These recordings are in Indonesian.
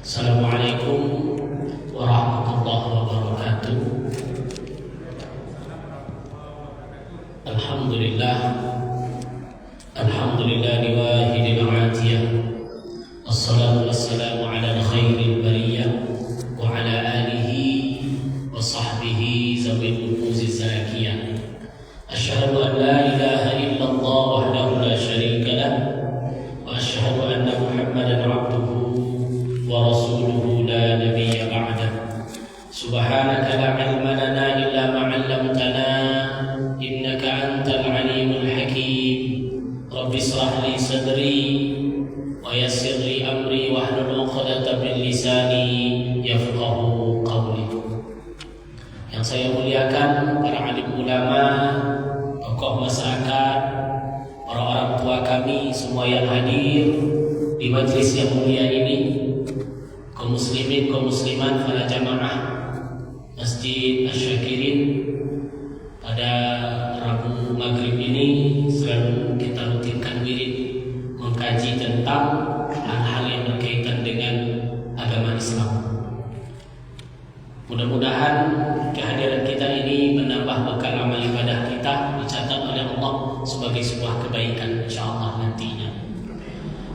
Assalamualaikum warahmatullahi wabarakatuh. Alhamdulillah liwahidil atiyah. Wassalatu wassalamu ala khairil bariyah wa ala alihi wa sahbihi zawil nufuziz zakiyah. Asyhadu an la ilaha illallah wahdahu la syarika lah wa asyhadu anna Muhammadan abduhu wa rasuluhu la nabiyya ba'dah. Subhanaka la ilma lana illa ma 'allamtana innaka antal alimul hakim. Rabbi shrah li sadri wa yassir li amri wahlul 'uqdatam min lisani yafqahu qawli. Yang saya muliakan para alim ulama, tokoh masyarakat, para orang tua kami semua yang hadir di majlis yang mulia ini, kaum muslimin, kaum muslimat, para jamaah Masjid Asy-Syakirin. Pada Rabu Maghrib ini selalu kita rutinkan wirid mengkaji tentang hal-hal yang berkaitan dengan agama Islam. Mudah-mudahan kehadiran kita ini menambah bekal amal ibadah kita, dicatat oleh Allah sebagai sebuah kebaikan insyaallah nantinya.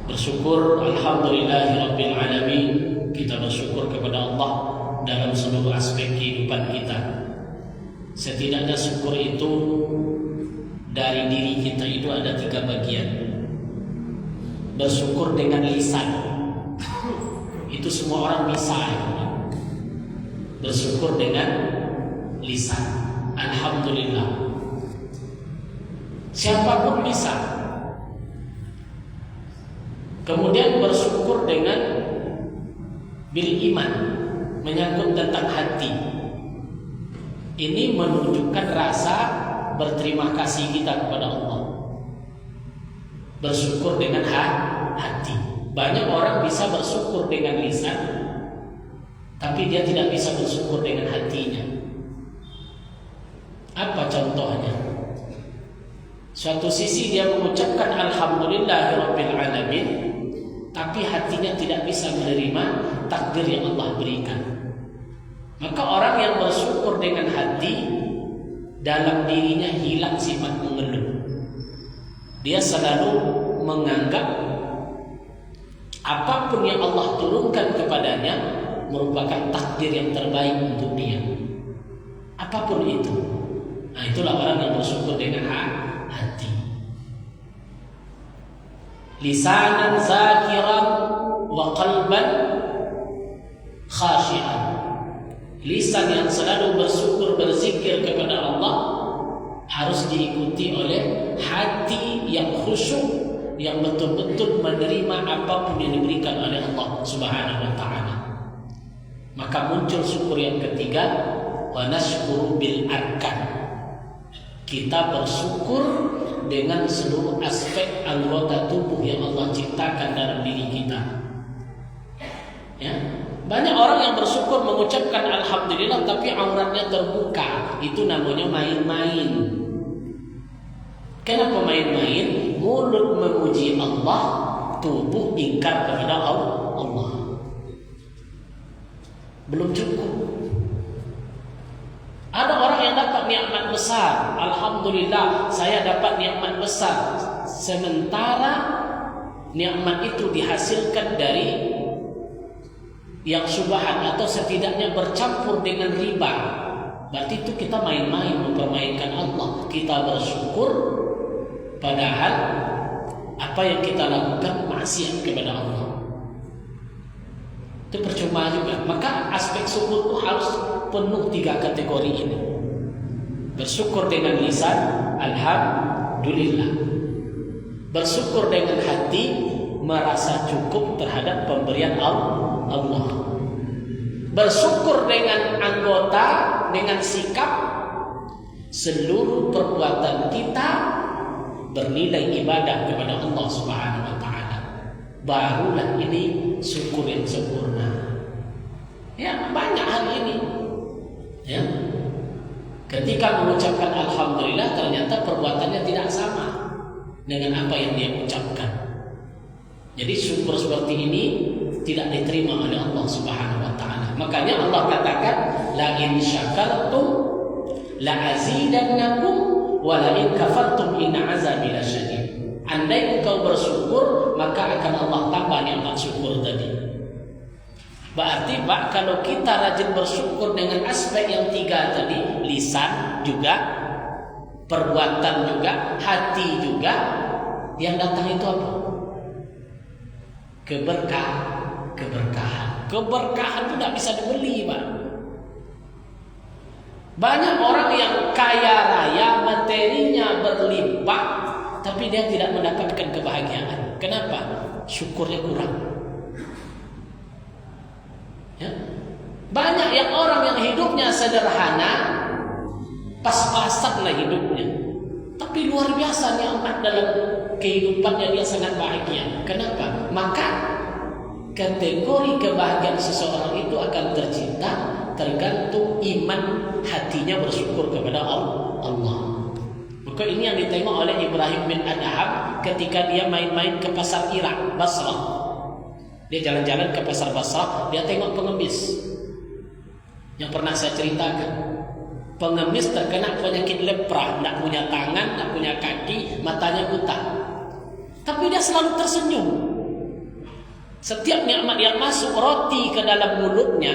Bersyukur alhamdulillahirabbil alamin. Kita bersyukur kepada Allah dalam seluruh aspek kehidupan kita. Setidaknya syukur itu dari diri kita itu ada 3 bagian. Bersyukur dengan lisan, itu semua orang bisa ya. Bersyukur dengan lisan, alhamdulillah, siapapun bisa. Kemudian bersyukur dengan bil iman, menyangkut tentang hati. Ini menunjukkan rasa berterima kasih kita kepada Allah. Bersyukur dengan hati. Banyak orang bisa bersyukur dengan lisan, tapi dia tidak bisa bersyukur dengan hatinya. Apa contohnya? Suatu sisi dia mengucapkan alhamdulillahirabbil alamin, tapi hatinya tidak bisa menerima takdir yang Allah berikan. Maka orang yang bersyukur dengan hati, dalam dirinya hilang sifat mengeluh. Dia selalu menganggap apapun yang Allah turunkan kepadanya merupakan takdir yang terbaik untuk dia, apapun itu. Nah, itulah orang yang bersyukur dengan hati. Lisanan zakiran wa qalban khashi'an. Lisan yang selalu bersyukur, berzikir kepada Allah harus diikuti oleh hati yang khusyuk, yang betul-betul menerima apapun yang diberikan oleh Allah Subhanahu wa ta'ala. Maka muncul syukur yang ketiga, wa nashkuru bil arkan. Kita bersyukur dengan seluruh aspek anggota tubuh yang Allah ciptakan dalam diri kita. Ya, banyak orang yang bersyukur mengucapkan alhamdulillah tapi auratnya terbuka. Itu namanya main-main. Kenapa main-main? Mulut memuji Allah, tubuh ingkar kepada Allah. Belum cukup. Ada orang yang dapat nikmat besar, alhamdulillah saya dapat nikmat besar, sementara nikmat itu dihasilkan dari yang syubhat atau setidaknya bercampur dengan riba. Berarti itu kita main-main, mempermainkan Allah. Kita bersyukur padahal apa yang kita lakukan maksiat kepada Allah. Itu percuma juga. Maka aspek syukur itu harus penuh 3 kategori ini. Bersyukur dengan lisan, alhamdulillah. Bersyukur dengan hati, merasa cukup terhadap pemberian Allah. Bersyukur dengan anggota, dengan sikap, seluruh perbuatan kita bernilai ibadah kepada Allah Subhanahu wa ta'ala. Barulah ini syukur yang sempurna. Ya, banyak hal ini. Ya. Ketika mengucapkan alhamdulillah, ternyata perbuatannya tidak sama dengan apa yang dia ucapkan. Jadi syukur seperti ini tidak diterima oleh Allah Subhanahu wa taala. Makanya Allah katakan, la in syakartum la azidannakum wa la in kafartum inna azabi lasyadid. Andai engkau bersyukur, maka akan Allah tambah nikmat syukur tadi. Berarti Pak, kalau kita rajin bersyukur dengan aspek yang 3 tadi, lisan juga, perbuatan juga, hati juga, yang datang itu apa? Keberkahan. Keberkahan itu tidak bisa dibeli, Pak. Banyak orang yang kaya raya, materinya berlimpah, tapi dia tidak mendapatkan kebahagiaan. Kenapa? Syukurnya kurang. Ya? Banyak yang orang yang hidupnya sederhana, pas-pasan lah hidupnya, tapi luar biasa nikmat dalam kehidupannya, dia sangat bahagia. Kenapa? Maka kategori kebahagiaan seseorang itu akan tercipta tergantung iman hatinya bersyukur kepada Allah. Maka ini yang ditengok oleh Ibrahim bin Adham ketika dia main-main ke pasar Irak, Basrah. Dia jalan-jalan ke pasar Basrah, dia tengok pengemis. Yang pernah saya ceritakan, pengemis terkena penyakit lepra, tidak punya tangan, tidak punya kaki, matanya buta. Tapi dia selalu tersenyum. Setiap nikmat yang masuk, roti ke dalam mulutnya,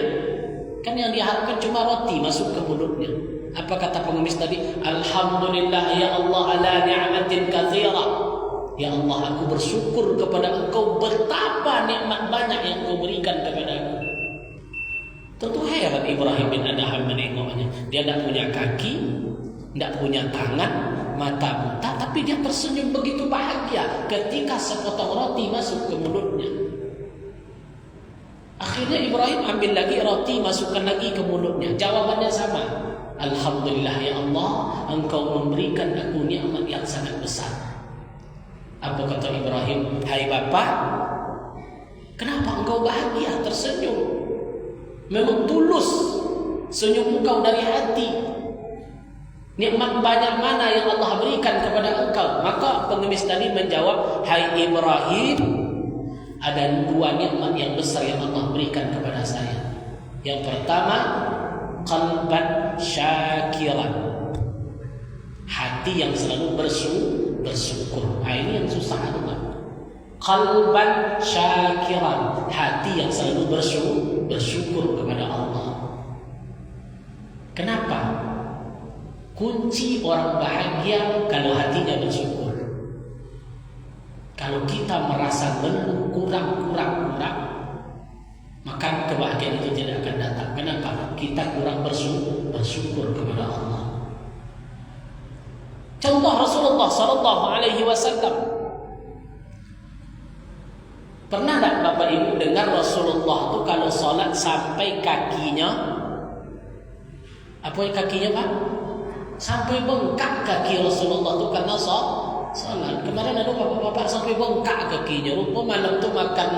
kan yang diharapkan cuma roti masuk ke mulutnya. Apa kata pengemis tadi? Alhamdulillah ya Allah ala ni'matin katsira. Ya Allah, aku bersyukur kepada Engkau betapa nikmat banyak yang Engkau berikan kepada aku. Tentu heran Ibrahim bin Adham menengoknya. Dia tidak punya kaki, tidak punya tangan, mata buta, tapi dia tersenyum begitu bahagia ketika sepotong roti masuk ke mulutnya. Akhirnya Ibrahim ambil lagi roti, masukkan lagi ke mulutnya. Jawabannya sama. Alhamdulillah ya Allah, Engkau memberikan aku nikmat yang sangat besar. Apa kata Ibrahim? Hai Bapak, kenapa engkau bahagia, tersenyum? Memang tulus senyum engkau dari hati. Nikmat banyak mana yang Allah berikan kepada engkau? Maka pengemis tadi menjawab, hai Ibrahim, ada 2 nikmat yang besar yang Allah berikan kepada saya. Yang pertama, qalban syakiran, hati yang selalu bersyukur. Ini yang susah banget. Qalban syakiran, hati yang selalu bersyukur kepada Allah. Kenapa? Kunci orang bahagia kalau hatinya bersyukur. Kalau kita merasa kurang, maka kebahagiaan itu tidak akan datang. Kenapa? Kita kurang bersyukur kepada Allah. Contoh Rasulullah sallallahu alaihi wasallam. Pernah tak Bapak Ibu dengar Rasulullah itu kalau sholat sampai kakinya, apa yang kakinya Pak? Sampai bengkak kaki Rasulullah itu karena sholat. Kemarin ada bapak-bapak sampai bengkak kakinya. Rupa malam itu makan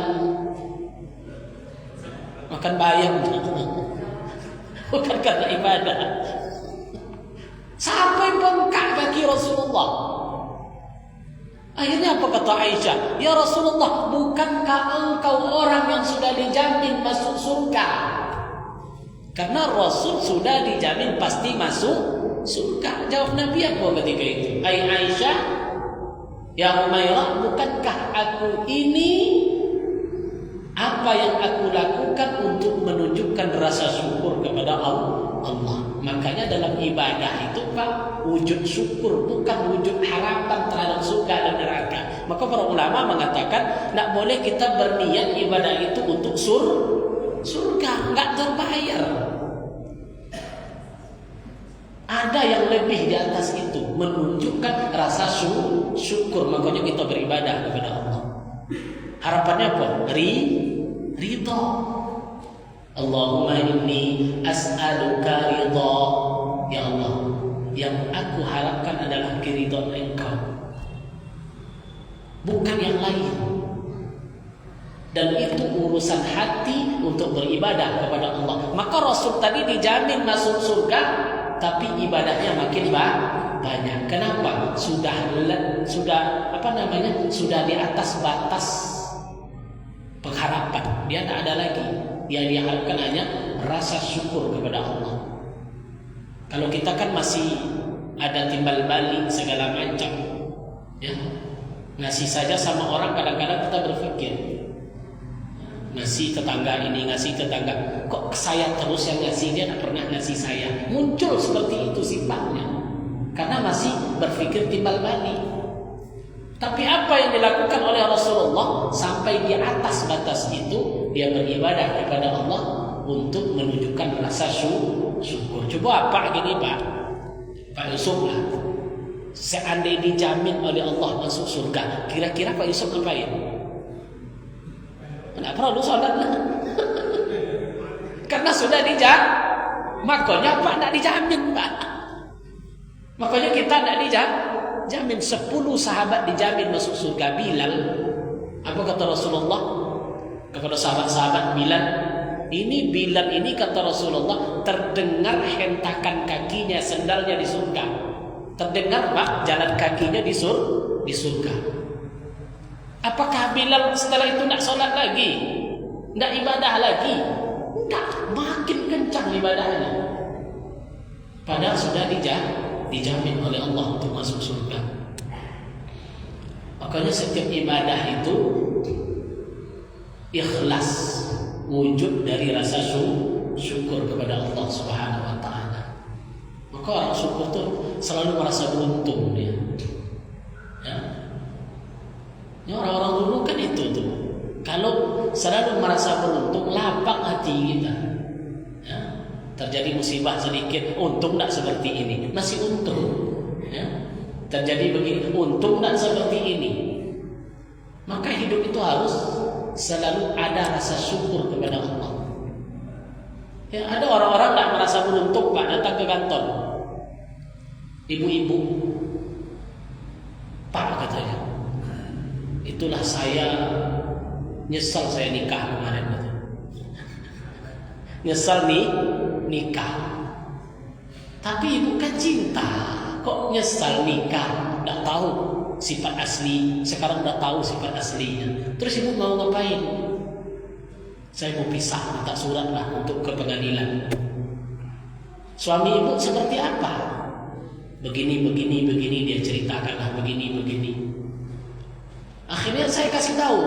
bayam. Bukan karena ibadah. Sampai bengkak kaki Rasulullah. Akhirnya apa kata Aisyah? Ya Rasulullah, bukankah engkau orang yang sudah dijamin masuk surga? Karena Rasul sudah dijamin pasti masuk surga. Jawab Nabi apa ketika itu? Hai Aisyah, ya Umairah, bukankah aku ini apa yang aku lakukan untuk menunjukkan rasa syukur kepada Allah? Makanya dalam ibadah itu Pak, wujud syukur, bukan wujud harapan terhadap surga dan neraka. Maka para ulama mengatakan tidak boleh kita berniat ibadah itu untuk surga, enggak terbayar. Ada yang lebih di atas itu, menunjukkan rasa syukur. Makanya kita beribadah kepada Allah. Harapannya apa? Ridha. Allahumma inni as'aluka ridha. Ya Allah, yang aku harapkan adalah keridhaan Engkau, bukan yang lain. Dan itu urusan hati untuk beribadah kepada Allah. Maka Rasul tadi dijamin masuk surga, tapi ibadahnya makin banyak. Kenapa? Sudah di atas batas pengharapan. Dia tidak ada lagi. Dia diharapkan hanya rasa syukur kepada Allah. Kalau kita kan masih ada timbal balik segala macam, ya, ngasih saja sama orang kadang-kadang kita berpikir, ngasih tetangga ini, ngasih tetangga, kok saya terus yang ngasih, dia tidak pernah ngasih saya. Muncul seperti itu sifatnya, karena masih berpikir timbal balik. Tapi apa yang dilakukan oleh Rasulullah sampai di atas batas itu, dia beribadah kepada Allah untuk menunjukkan rasa syukur. Coba Pak gini Pak Yusuf lah, seandainya dijamin oleh Allah masuk surga, kira-kira Pak Yusuf ngapain? Tidak perlu sholat lah. Karena sudah dijamin. Makanya Pak tidak dijamin Pak. Makanya kita tidak dijamin. 10 sahabat dijamin masuk surga. Bilal, apa kata Rasulullah kepada sahabat-sahabat Bilal? Ini Bilal ini kata Rasulullah terdengar hentakan kakinya, sendalnya di surga. Terdengar Pak jalan kakinya di surga. Apakah Bilal setelah itu tidak sholat lagi? Tidak ibadah lagi? Tidak, makin kencang ibadahnya. Padahal sudah dijamin oleh Allah untuk masuk surga. Makanya setiap ibadah itu ikhlas, wujud dari rasa syukur kepada Allah Subhanahu wa taala. Maka orang syukur itu selalu merasa beruntung dia. Ya. Ya, orang-orang dulu kan itu tuh. Kalau selalu merasa beruntung, lapang hati kita. Ya. Terjadi musibah sedikit, untung tidak seperti ini, masih untung. Ya. Terjadi begini, untung tidak seperti ini. Maka hidup itu harus selalu ada rasa syukur kepada Allah. Ya, ada orang-orang tidak merasa beruntung Pak datang ke kantor. Ibu-ibu, Pak katanya, itulah saya nyesal saya nikah kemarin. Nyesal nikah. Tapi ibu kan cinta, kok nyesal nikah? Tidak tahu sifat asli. Sekarang sudah tahu sifat aslinya. Terus ibu mau ngapain? Saya mau pisah, minta surat lah untuk ke pengadilan. Suami ibu seperti apa? Begini dia ceritakanlah begini. Akhirnya saya kasih tahu.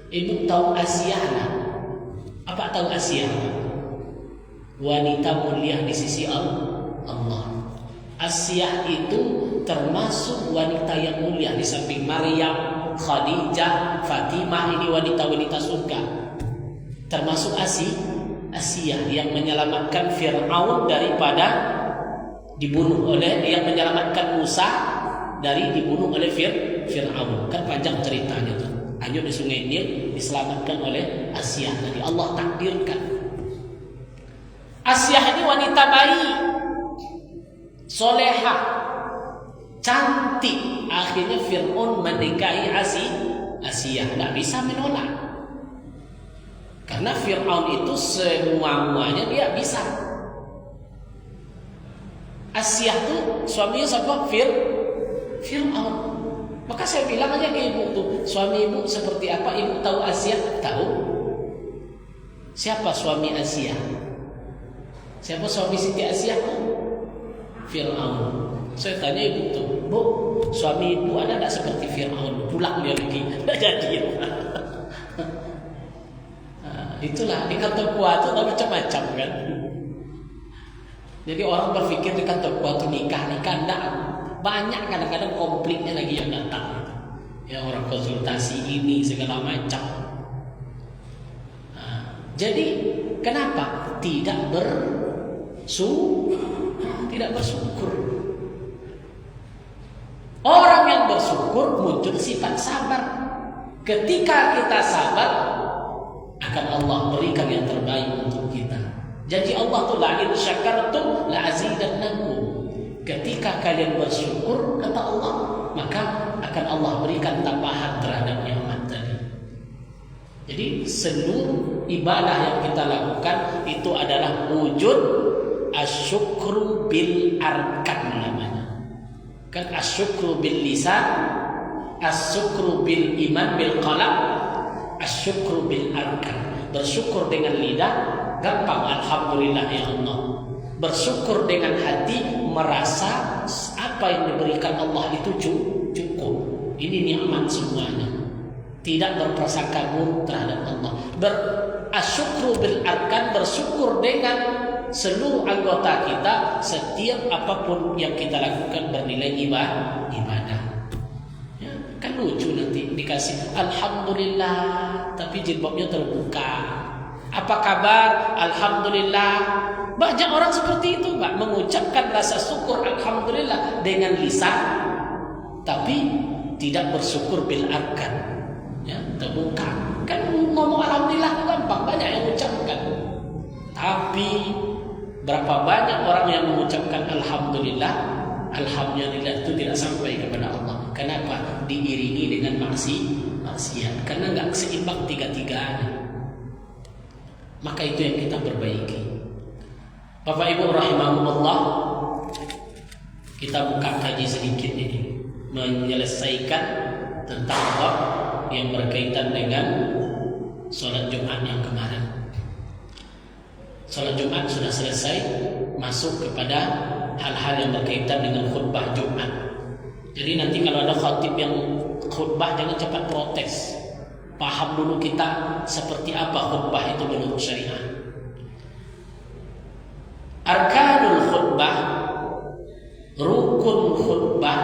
Ibu tahu Asyah. Apa tahu Asyah? Wanita mulia di sisi Allah. Asyah itu termasuk wanita yang mulia di samping Maryam, Khadijah, Fatimah, ini wanita-wanita surga. Termasuk Asyah yang menyelamatkan Fir'aun daripada dibunuh oleh, yang menyelamatkan Musa dari dibunuh oleh Fir'aun. Kan panjang ceritanya tuh. Hanyut di sungai Nil diselamatkan oleh Asyah. Tadi Allah takdirkan. Asyah ini wanita baik, solehah, cantik. Akhirnya Fir'aun menikahi Asyah. Tidak bisa menolak. Karena Fir'aun itu semua-muanya dia bisa. Asyah itu suaminya siapa? Fir'aun. Maka saya bilang aja ke ibu tuh, suami ibu seperti apa? Ibu tahu Asyah? Tahu. Siapa suami Asyah? Siapa suami Siti Asyah? Fir'aun. Saya tanya ibu tuh, Bu, suami ibu ada tak seperti Fir'aun? Pulang dia lagi, tidak jadi. Itulah di kantor kuat itu macam-macam kan. Jadi orang berpikir di kantor kuat itu nikah, enggak. Banyak kadang-kadang konfliknya lagi yang datang. Ya, orang konsultasi ini segala macam. Jadi kenapa tidak bersyukur? Orang yang bersyukur muncul sifat sabar. Ketika kita sabar, akan Allah berikan yang terbaik untuk kita. Janji Allah tu la in syakartum la azidannakum. Ketika kalian bersyukur kata Allah, maka akan Allah berikan tambahan terhadap nikmat tadi. Jadi seluruh ibadah yang kita lakukan itu adalah wujud asyukru bil arkan namanya. Kan asyukru bil lisan, asyukru bil iman bil qalb, Asyukru bil arkan. Bersyukur dengan lidah gampang, alhamdulillah ya Allah. Bersyukur dengan hati, merasa apa yang diberikan Allah itu cukup. Ini nikmat semuanya. Tidak berprasangka buruk terhadap Allah. Asyukru bil arkan, bersyukur dengan seluruh anggota kita, setiap apapun yang kita lakukan bernilai ibadah. Ya, kan lucu nanti dikasih alhamdulillah tapi jilbabnya terbuka. Apa kabar? Alhamdulillah. Banyak orang seperti itu, Pak, mengucapkan rasa syukur alhamdulillah dengan lisan tapi tidak bersyukur bil arkan. Ya, terbuka. Kan ngomong alhamdulillah gampang, banyak yang mengucapkan. Tapi berapa banyak orang yang mengucapkan alhamdulillah itu tidak sampai kepada Allah. Kenapa? Diiringi dengan maksiat. Karena nggak seimbang tiga-tiganya. Maka itu yang kita perbaiki. Bapak Ibu rahimahumullah, kita buka kaji sedikit ini, menyelesaikan tentang bab yang berkaitan dengan sholat Jumat yang kemarin. Sholat Jumat sudah selesai, masuk kepada hal-hal yang berkaitan dengan khutbah Jumat. Jadi nanti kalau ada khatib yang khutbah, jangan cepat protes. Paham dulu kita seperti apa khutbah itu menurut syariah. Arkanul khutbah, rukun khutbah,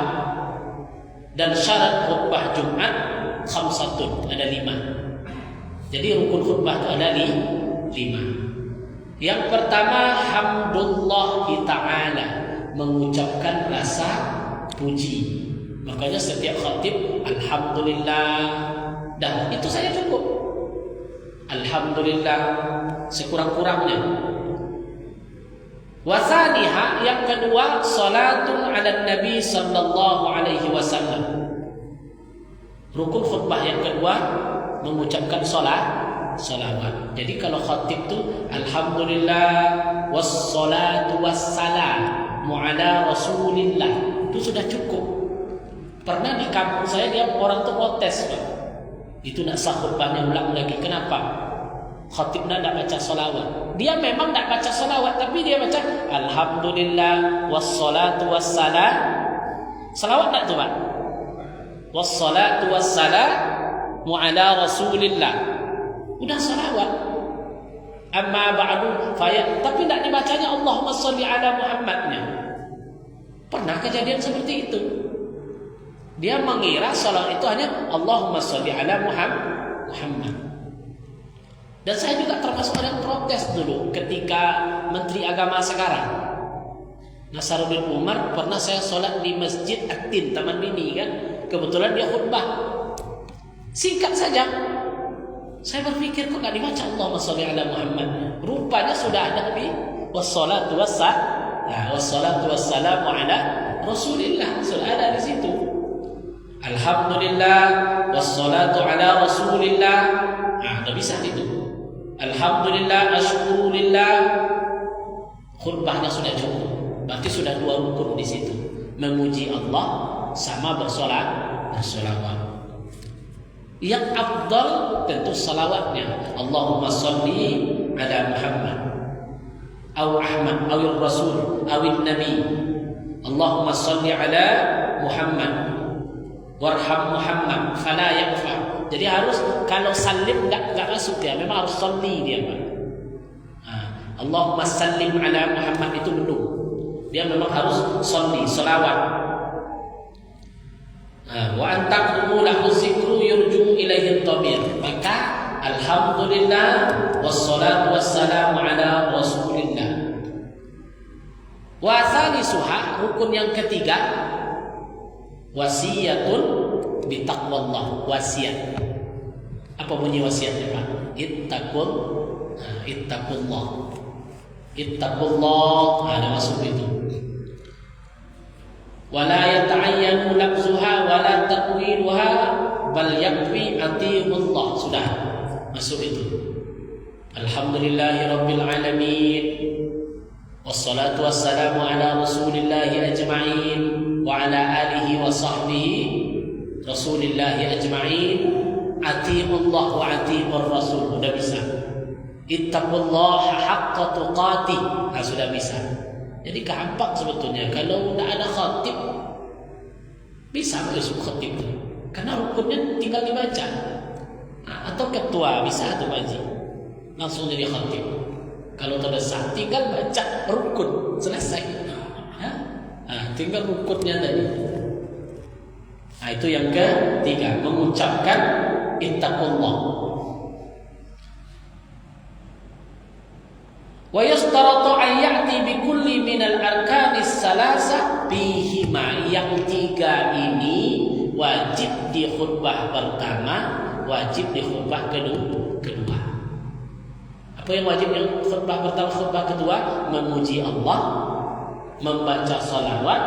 dan syarat khutbah Jumat khamsatun, ada 5. Jadi rukun khutbah itu ada 5. Yang pertama, hamdulillahi ta'ala, mengucapkan rasa puji. Makanya setiap khatib alhamdulillah, dan itu saja cukup. Alhamdulillah sekurang-kurangnya. Wasaniha, yang kedua, salatun ala nabi sallallahu alaihi wasallam. Rukun khutbah yang kedua, mengucapkan salawat. Jadi kalau khatib tu alhamdulillah wassalatu wassalamu ala rasulillah, itu sudah cukup. Pernah di kampung saya, dia orang tu protes, Pak. Itu nak sah khutbahnya ulang lagi. Kenapa? Khatib nak baca salawat. Dia memang nak baca salawat, tapi dia baca alhamdulillah wassalatu wassalam. Salawat nak tu, Pak? Wassalatu wassalamu ala rasulillah. Udah salawat. Amma ba'du tapi tak dibacanya Allahumma sholli ala Muhammadnya. Pernah kejadian seperti itu. Dia mengira salawat itu hanya Allahumma sholli ala Muhammad. Dan saya juga termasuk orang yang protes dulu ketika Menteri Agama sekarang Nasaruddin Umar, pernah saya sholat di Masjid Atin Taman Mini kan. Kebetulan dia khutbah. Singkat saja. Saya berpikir kok nggak dibaca Allahumma sholli ala Muhammad. Rupanya sudah ada di wassalatu wassalamu ala Rasulillah. Sudah ada di situ. Alhamdulillah wassalatu ala Rasulillah. Sudah bisa itu. Alhamdulillah asykurulillah. Khutbahnya sudah cukup. Berarti sudah 2 rukun di situ. Memuji Allah sama bersolawat. Yang afdal tentu salawatnya. Allahumma sholli ala Muhammad atau Ahmad atau Rasul atau Nabi. Allahumma sholli ala Muhammad warham Muhammad fala yakfa. Jadi harus kalau salim enggak masuk dia, memang harus sholli dia, Pak. Allahumma sallim ala Muhammad itu belum. Dia memang harus sholli, salawat. Wa antaqumu lahu dzikru yurju ilaihi dhamir. Maka alhamdulillah wassalatu wassalamu ala rasulillah. Wa tsalisuha, rukun yang ketiga, wasiyatun bitaqwallah. Wasiat. Apa bunyi wasiatnya, Pak? Ittaqullah. Ada masuk itu. Wala yata'ayyanu lafzuha wala taqwiluha bal yakfi atiullah. Sudah masuk itu. Alhamdulillahirabbil alamin. Wassalatu wassalamu ala rasulillahi ajma'in wa ala alihi wa sahbihi rasulillahi ajma'in. atiullah wa atiur rasul, sudah bisa. Ittaqullaha haqqa tuqatih, sudah bisa. Jadi gampang sebetulnya. Kalau tidak ada khatib, bisa masuk khatib itu. Karena rukunnya tinggal dibaca. Atau ketua bisa tuh Pak Haji, langsung jadi khatib. Kalau terdesak tinggal baca rukun, selesai. Tinggal rukunnya tadi. Itu yang ketiga, mengucapkan ittaqullah. Wa yashtaratu an ya'ti bi kulli minal arkanis salasa bihima. Yang tiga ini wajib di khutbah pertama, wajib di khutbah kedua. Apa yang wajib di khutbah pertama, khutbah kedua? Memuji Allah, membaca salawat,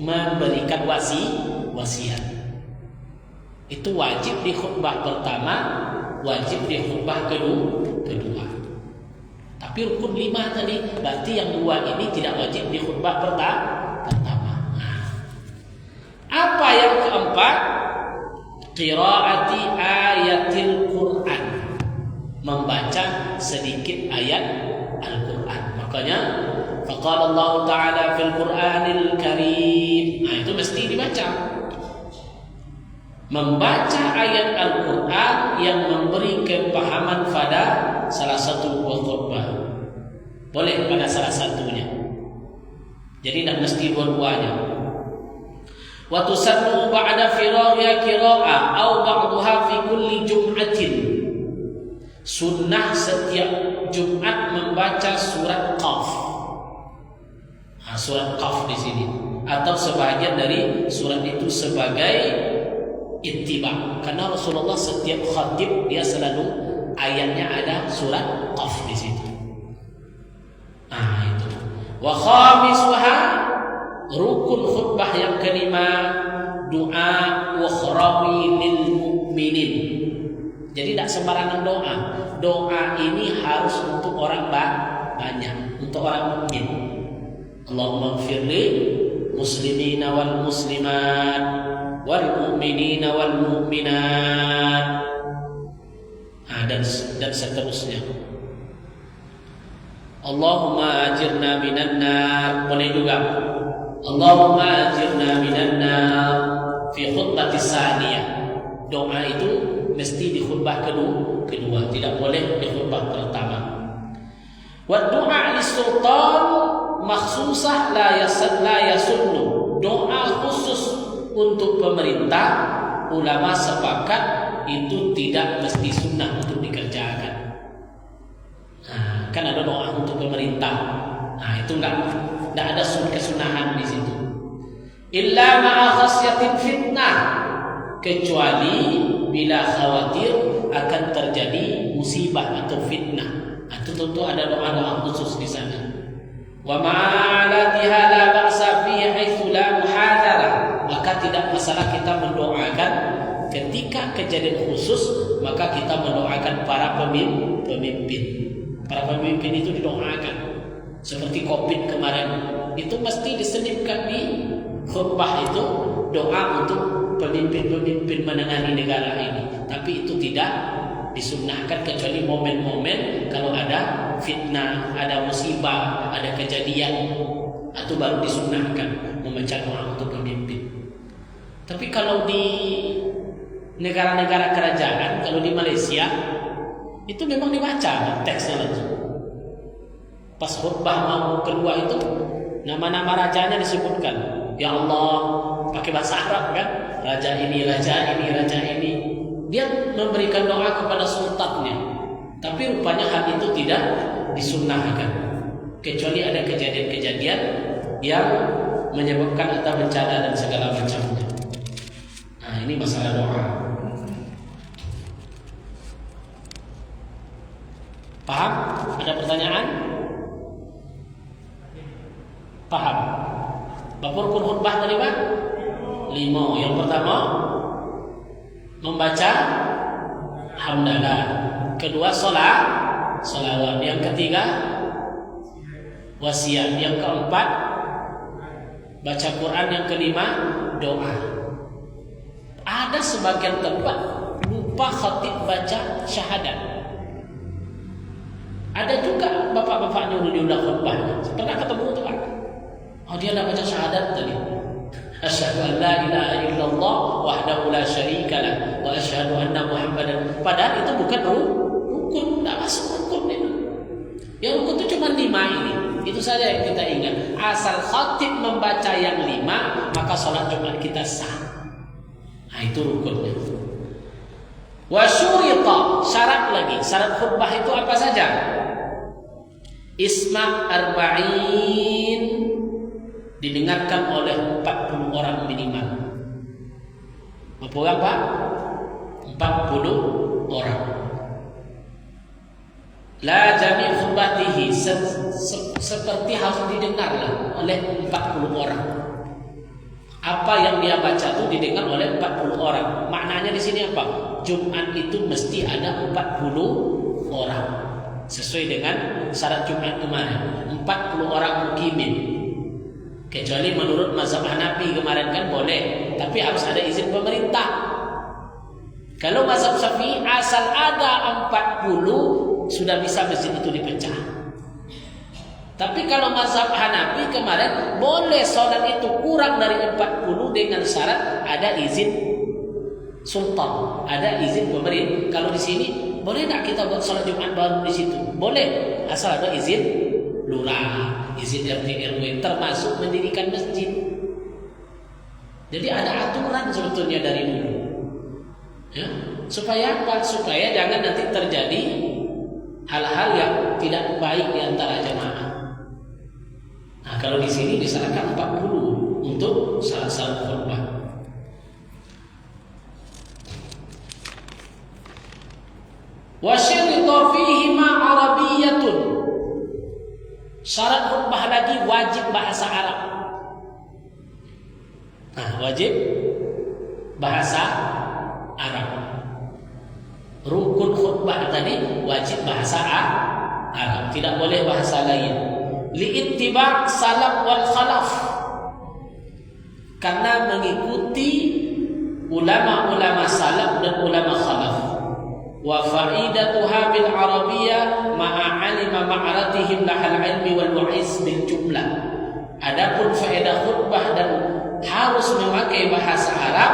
memberikan wasiat. Itu wajib di khutbah pertama, wajib di khutbah kedua. Tapi rukun 5 tadi, berarti yang 2 ini tidak wajib di khutbah pertama. Apa yang keempat? Qiraati ayatil Quran, membaca sedikit ayat Al-Quran. Makanya faqala Allah Ta'ala fil Qur'anil Karim, itu mesti dibaca. Membaca ayat Al-Quran yang memberi kepahaman pada salah satu buah khutbah, boleh pada salah satunya. Jadi tidak mesti dua-duanya. Wa tusannu ba'da firaghiha qira'ah aw ba'daha fi kulli jum'atin. Sunnah setiap Jumat membaca surat Qaf. Surat Qaf di sini atau sebahagian dari surat itu sebagai ittiba. Karena Rasulullah setiap khatib dia selalu ayatnya ada surat Qaf di situ. Itu. Wa khamisuha, rukun khutbah yang kelima, doa ukhrawi lil mukminin. Jadi tidak sembarangan doa. Doa ini harus untuk orang banyak, untuk orang mukmin. Allahumma ighfirli muslimina wal muslimat wal mu'minina wal mu'minat. Dan seterusnya. Allahumma ajirna minan nar, boleh juga. Allahumma ajirna minan nar fi khutbati saniyah. Doa itu mesti di khutbah kedua, tidak boleh di khutbah pertama. Wa du'a lis-sultan makhsusah la yasunnu. Doa khusus untuk pemerintah, ulama sepakat itu tidak mesti sunnah untuk dikerjakan. Kan ada doa untuk pemerintah. Itu enggak ada kesunahan di situ. Illa ma'a khasyatin fitnah, kecuali bila khawatir akan terjadi musibah atau fitnah. Itu tentu ada doa-doa khusus di sana. Wa ma'alatiha la ba'sa fihi haitsu la muhadara. Maka tidak masalah kita mendoakan ketika kejadian khusus, maka kita mendoakan para pemimpin. Para pemimpin itu didoakan. Seperti Covid kemarin, itu mesti diselipkan di khutbah itu doa untuk pemimpin-pemimpin menangani negara ini. Tapi itu tidak disunnahkan kecuali momen-momen kalau ada fitnah, ada musibah, ada kejadian, itu baru disunnahkan membaca doa untuk pemimpin. Tapi kalau di negara-negara kerajaan, kalau di Malaysia itu memang dibaca teksnya langsung. Pas khutbah mau kedua itu nama-nama rajanya disebutkan. Ya Allah, pakai bahasa Arab kan? Raja ini, raja ini, raja ini. Dia memberikan doa kepada sultannya. Tapi rupanya hal itu tidak disunnahkan. Kecuali ada kejadian-kejadian yang menyebabkan ada bencana dan segala macamnya. Ini masalah doa. Paham? Ada pertanyaan? Paham? Bapak rukun khutbah tadi Pak? 5. Yang pertama membaca hamdalah. Kedua salawat. Yang ketiga wasiat. Yang keempat baca Quran. Yang kelima doa. Ada sebagian tempat lupa khatib baca syahadat. Ada juga bapak-bapak nyuruh diundang khutbah. Pernah ketemu tuh Pak? Oh, dia nak baca syahadat tadi. Asyhadu an la ilaha illallah wahdahu la syarika lah wa asyhadu anna Muhammadan. Padahal itu bukan rukun, tak masuk rukun itu. Yang rukun itu cuma 5 ini. Itu saja yang kita ingat. Asal khatib membaca yang 5, maka sholat Jumat kita sah. Nah, itu rukunnya. Wa syurita, syarat lagi. Syarat khutbah itu apa saja? Isma' arba'in, didengarkan oleh 40 orang minimal. Berapa orang Pak? 40 orang. La jami' khutbatihi, seperti harus didengarlah oleh 40 orang. Apa yang dia baca itu didengar oleh 40 orang. Maknanya di sini apa? Jumat itu mesti ada 40 orang. Sesuai dengan syarat Jumat kemarin. 40 orang mukimin. Kecuali menurut mazhab Hanafi kemarin kan boleh, tapi harus ada izin pemerintah. Kalau mazhab Syafi'i asal ada 40 sudah bisa masjid itu dipecah. Tapi kalau mazhab Hanafi kemarin boleh sholat itu kurang dari 40 dengan syarat ada izin sultan, ada izin pemerintah. Kalau di sini boleh tak kita buat sholat Jumat baru di situ? Boleh, asal ada izin lurah, izin RT RW, termasuk mendirikan masjid. Jadi ada aturan sebetulnya dari dulu, ya, supaya apa? Supaya jangan nanti terjadi hal-hal yang tidak baik di antara jamaah. Nah, kalau di sini disarankan 40 untuk salat khutbah. Wa syarita fihi ma arabiyyatun. Syarat khutbah lagi wajib bahasa Arab. Nah, wajib bahasa Arab. Rukun khutbah tadi wajib bahasa Arab, tidak boleh bahasa lain. Li'ittiba' salaf wal khalaf, karena mengikuti ulama-ulama salaf dan ulama khalaf. Wa fa'idatuha bil arabiyyah ma'a 'alima ma'aratihim lahal 'ilmi wal wa'iz bil jumlah. Adapun faedah khutbah dan harus memakai bahasa Arab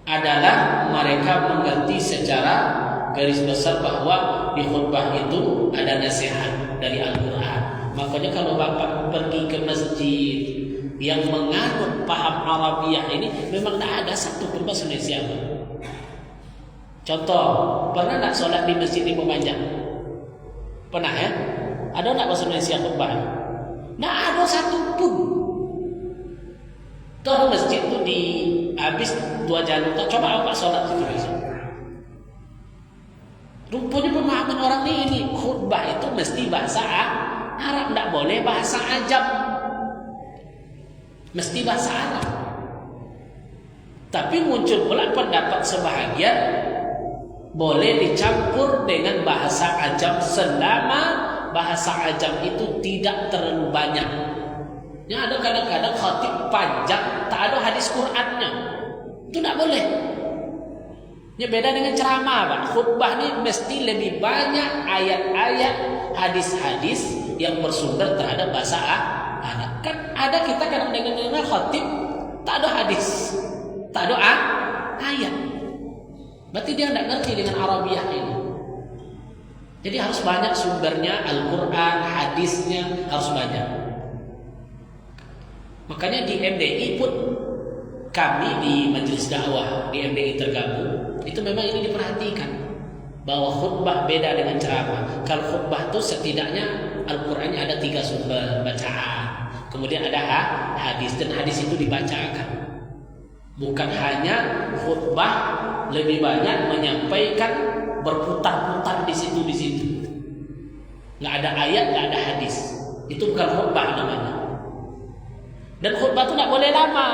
adalah mereka mengerti secara garis besar bahwa di khutbah itu ada nasihat dari Al-Quran. Makanya kalau Bapak pergi ke masjid yang menganut paham Arabiah ini, memang tidak ada satu pun bahasa Indonesia. Contoh, pernah tak sholat di masjid Imam Banjar? Pernah ya? Ada tak bahasa Indonesia khutbah? Tidak ada satu pun. Tuh masjid itu di habis 2 jalur. Coba Bapak sholat di Indonesia. Rupanya pemahaman orang ini khutbah itu mesti bahasa Arab, tidak boleh bahasa Ajam, mesti bahasa Arab. Tapi muncul pula pendapat sebahagian boleh dicampur dengan bahasa Ajam selama bahasa Ajam itu tidak terlalu banyak. Ya, ada kadang-kadang khatib panjang tak ada hadis Qur'annya, itu tidak boleh. Ini beda dengan ceramah, Pak. Khutbah ini mesti lebih banyak ayat-ayat, hadis-hadis yang bersumber terhadap bahasa Arab. Kan ada kita kadang-kadang dengar khatib tak ada hadis, tak ada ayat. Berarti dia tidak ngerti dengan Arabiah ini. Jadi harus banyak sumbernya, Al-Quran, hadisnya harus banyak. Makanya di MDI pun kami di Majelis Dakwah di MDI tergabung itu memang ini diperhatikan bahwa khutbah beda dengan ceramah. Kalau khutbah itu setidaknya Al-Qur'annya ada 3 sumber bacaan, kemudian ada hadis, dan hadis itu dibacakan. Bukan hanya khutbah lebih banyak menyampaikan berputar-putar di situ. Nggak ada ayat, nggak ada hadis. Itu bukan khutbah namanya. Dan khutbah itu nggak boleh lama.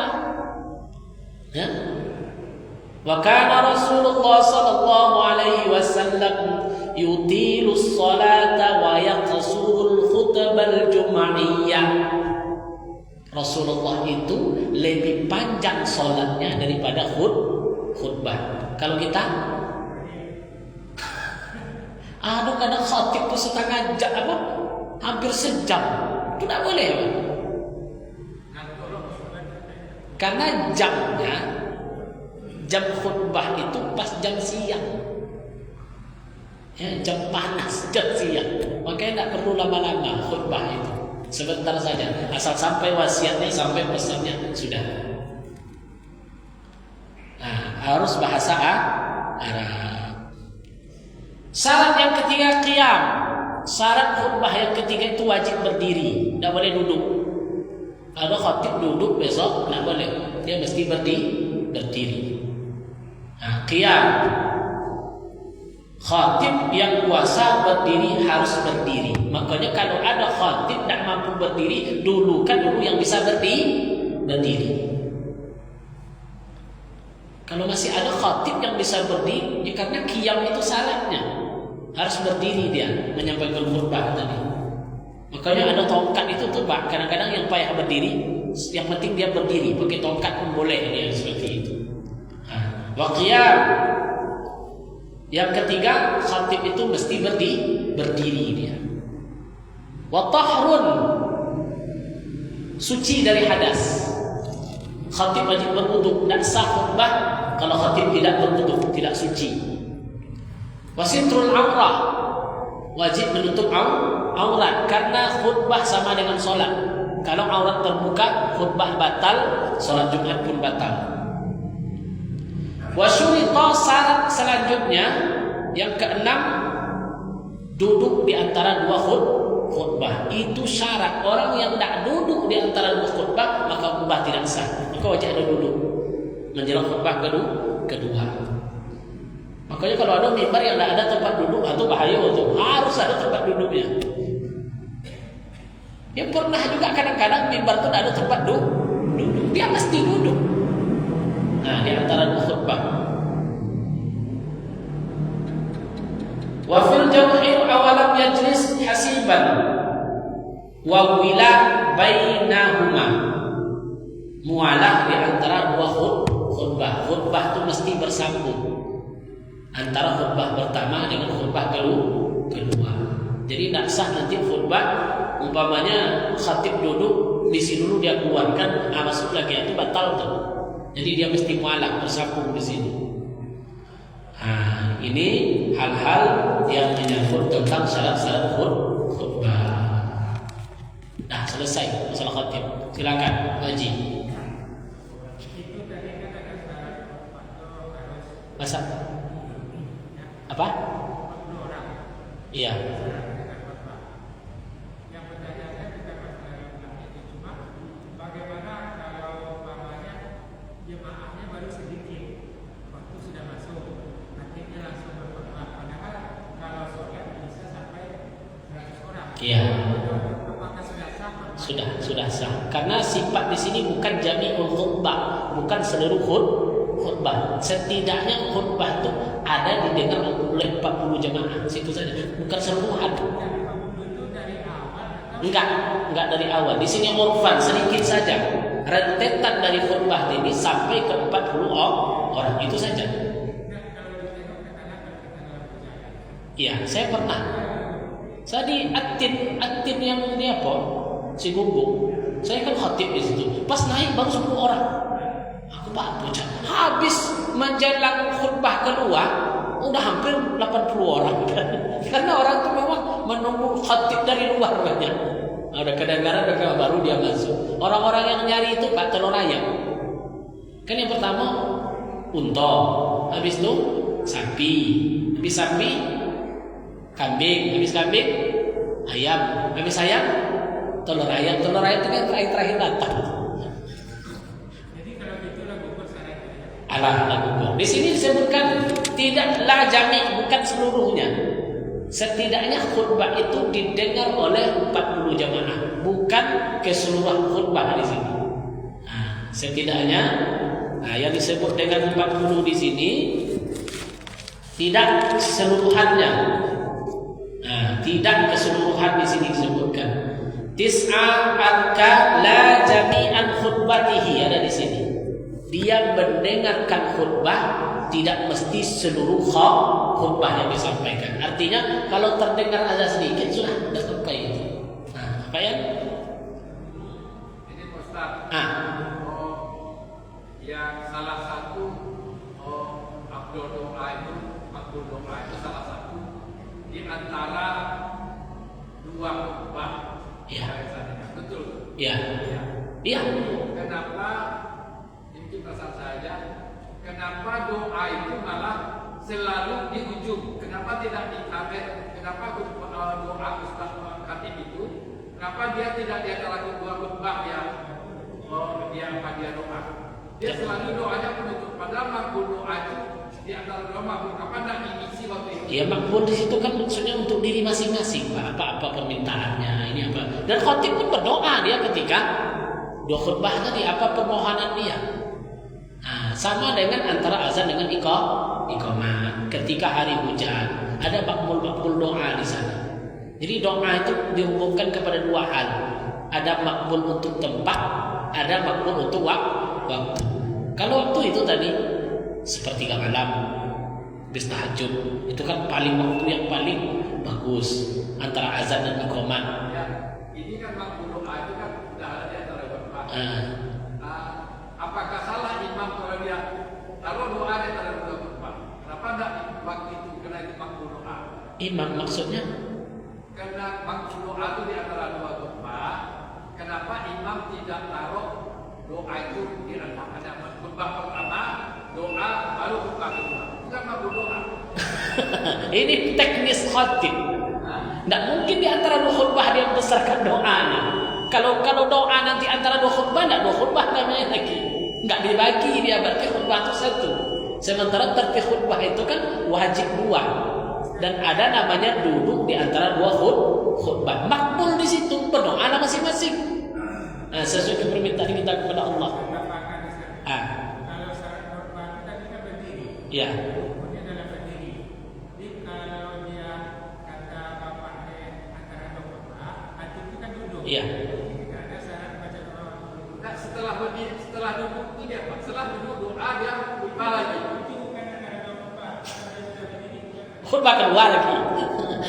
Ya? Wa kana Rasulullah sallallahu alaihi wasallam yutilu as-salata wa yaqsuru al-khutbah al-jum'iyyah. Rasulullah itu lebih panjang sholatnya daripada khutbah. Kalau kita kadang khatib itu setengah jam hampir sejam. Itu tidak boleh, Pak. Karena jam khutbah itu pas jam siang. Ya, jam panas, jam siang. Makanya tidak perlu lama-lama khutbah itu. Sebentar saja, asal sampai wasiatnya, sampai pesannya sudah. Nah, harus bahasa Arab. Syarat yang ketiga qiyam. Syarat khutbah yang ketiga itu wajib berdiri, tidak boleh duduk. Ada khatib duduk besok tidak boleh, dia mesti berdiri. Nah, qiyam. Khatib yang puasa berdiri harus berdiri. Makanya kalau ada khatib tidak mampu berdiri, dulu yang bisa berdiri. Kalau masih ada khatib yang bisa berdiri, ya karena qiyam itu syaratnya harus berdiri dia menyampaikan khutbah tadi. Makanya ada tongkat itu tuh Pak, kadang-kadang yang payah berdiri, yang penting dia berdiri, pakai tongkat pun boleh dia seperti itu. Wa qiyam. Yang ketiga, khatib itu mesti berdiri dia. Wa tahrun, suci dari hadas. Khatib wajib berwudu, tidak sah khutbah kalau khatib tidak berwudu, tidak suci. Wa sitrul aurah, wajib menutup aurat karena khutbah sama dengan solat. Kalau aurat terbuka, khutbah batal, solat Jumat pun batal. Wa syurita, syarat selanjutnya yang keenam, duduk di antara dua khutbah. Itu syarat. Orang yang tidak duduk di antara dua khutbah, maka khutbah tidak sah. Maka wajib ada duduk menjelang khutbah kedua. Makanya kalau ada mimbar yang tidak ada tempat duduk, itu bahaya itu. Harus ada tempat duduknya. Ya pernah juga kadang-kadang mimbar itu tidak ada tempat duduk. Dia mesti duduk. Nah, di antara dua khutbah. Wa fil jawhir awalam yajlis hasiban wa wila bainahuma. Mualah di antara dua khutbah. Khutbah itu mesti bersambung antara khutbah pertama dengan khutbah kedua. Jadi tidak sah nanti khutbah umpamanya khatib duduk di sini dulu dia keluarkan, masuk lagi itu batal tuh. Jadi dia mesti mualaf bersambung di sini. Nah, ini hal-hal yang menyangkut tentang syarat-syarat khutbah. Nah, selesai masalah khatib. Silakan, Haji. Masa? Apa? Iya. Iya. Sudah sah. Karena sifat di sini bukan jami'ul khutbah, bukan seluruh khutbah. Setidaknya khutbah itu ada didengar oleh 40 jemaah. Situ saja, bukan seluruhan. Enggak dari awal. Di sini urfan sedikit saja. Rentetan dari khutbah ini sampai ke 40 orang itu saja. Iya, saya pernah. Saya di Atin yang dia apa? Si Gubuk. Saya kan khatib di situ. Pas naik baru 10 orang. Aku bocah. Habis menjelang khutbah kedua, udah hampir 80 orang. Karena orang itu memang menunggu khatib dari luar banyak. Ada kedengaran baru dia masuk. Orang-orang yang nyari itu Pak telur ayam. Kan yang pertama unta, habis itu sapi, habis sapi kambing, habis kambing ayam, habis ayam telur ayam itu kan terakhir datang. Jadi kalau gitu lagu bersyarat. Di sini disebutkan tidaklah jami', bukan seluruhnya. Setidaknya khutbah itu didengar oleh 40 jamaah, bukan keseluruhan khutbah di sini. Nah, setidaknya yang disebut dengan 40 di sini tidak keseluruhannya. Nah, tidak keseluruhan di sini disebutkan. Tis'a anka la jami'an khutbatihi, ada di sini. Dia mendengarkan khutbah tidak mesti seluruh khutbah yang disampaikan. Artinya kalau terdengar azan sedikit sudah sampai itu. Nah, apa ya? Ini Ustaz. Yang salah satu makbul doa itu salah satu di antara dua khutbah. Ya. Betul. Ya. Iya. Kenapa? Ini pesan saja. Kenapa doa itu malah selalu di ujung? Kenapa tidak di akhir? Kenapa doa Ustaz Khatib itu? Kenapa dia tidak di antara dua khutbah yang dia doa? Dia selalu doanya penutup. Padahal makbul doa itu di antara dua makbul. Kapan tidak diisi waktu itu? Ya makbul di situ kan maksudnya untuk diri masing-masing, Pak. Apa permintaannya, ini apa? Dan khatib pun berdoa dia ketika dua khutbah tadi, apa permohonan dia. Nah, sama dengan antara azan dengan iqamah. Ketika hari hujan, ada makbul doa di sana. Jadi doa itu dihubungkan kepada dua hal. Ada makbul untuk tempat, ada makbul untuk waktu. Kalau waktu itu tadi sepertiga malam, habis tahajud, itu kan waktu yang paling bagus antara azan dan iqamah. Ya, ini kan makbul doa itu kan sudah ada di antara khutbah. Apakah salah imam kalau dia taruh doa di antara dua khutbah? Kenapa tidak waktu itu kena itu makbul doa? Imam maksudnya? Karena makbul doa itu di antara dua khutbah. Kenapa imam tidak taruh doa itu di antara khutbah pertama, doa baru khutbah kedua? Bukan makbul doa. Ini teknis khatib. Tidak mungkin di antara dua khutbah dia membesarkan doanya. Kalau doa nanti antara dua khutbah, tidak dua khutbah namanya lagi. Tidak dibagi dia, berarti khutbah itu satu. Sementara tertib khutbah itu kan wajib dua. Dan ada namanya duduk di antara dua khutbah. Makbul di situ, berdoa masing-masing. Nah, sesuai permintaan kita kepada Allah. Kalau syarat khutbah kita berdiri. Ya. Kemudian dalam berdiri. Jadi kalau dia kata bapaknya antara dua khutbah, hati itu kan duduk. Iya. Tidak ada syarat baca doa. Nah, setelah berdiri, setelah duduk itu dia Pak. Setelah duduk doa dia khutbah lagi. Itu bukan antara dua khutbah. Kalau dia sudah berdiri. Khutbah kedua lagi.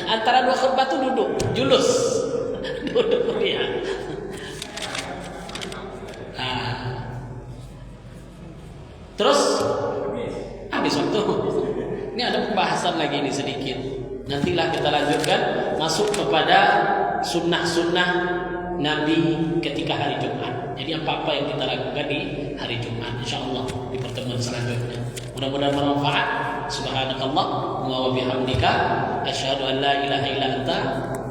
Antara dua khutbah itu duduk, julus. Duduk dia. Terus habis waktu. Ini ada pembahasan lagi ini sedikit. Nantilah kita lanjutkan masuk kepada sunnah-sunnah Nabi ketika hari Jumat. Jadi apa-apa yang kita lakukan di hari Jumat, insyaallah di pertemuan selanjutnya. Mudah-mudahan bermanfaat. Subhanakallah wa bihamdika asyhadu an la ilaha illa anta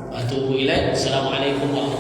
wa atubu ilaik. Assalamualaikum warahmatullahi wabarakatuh.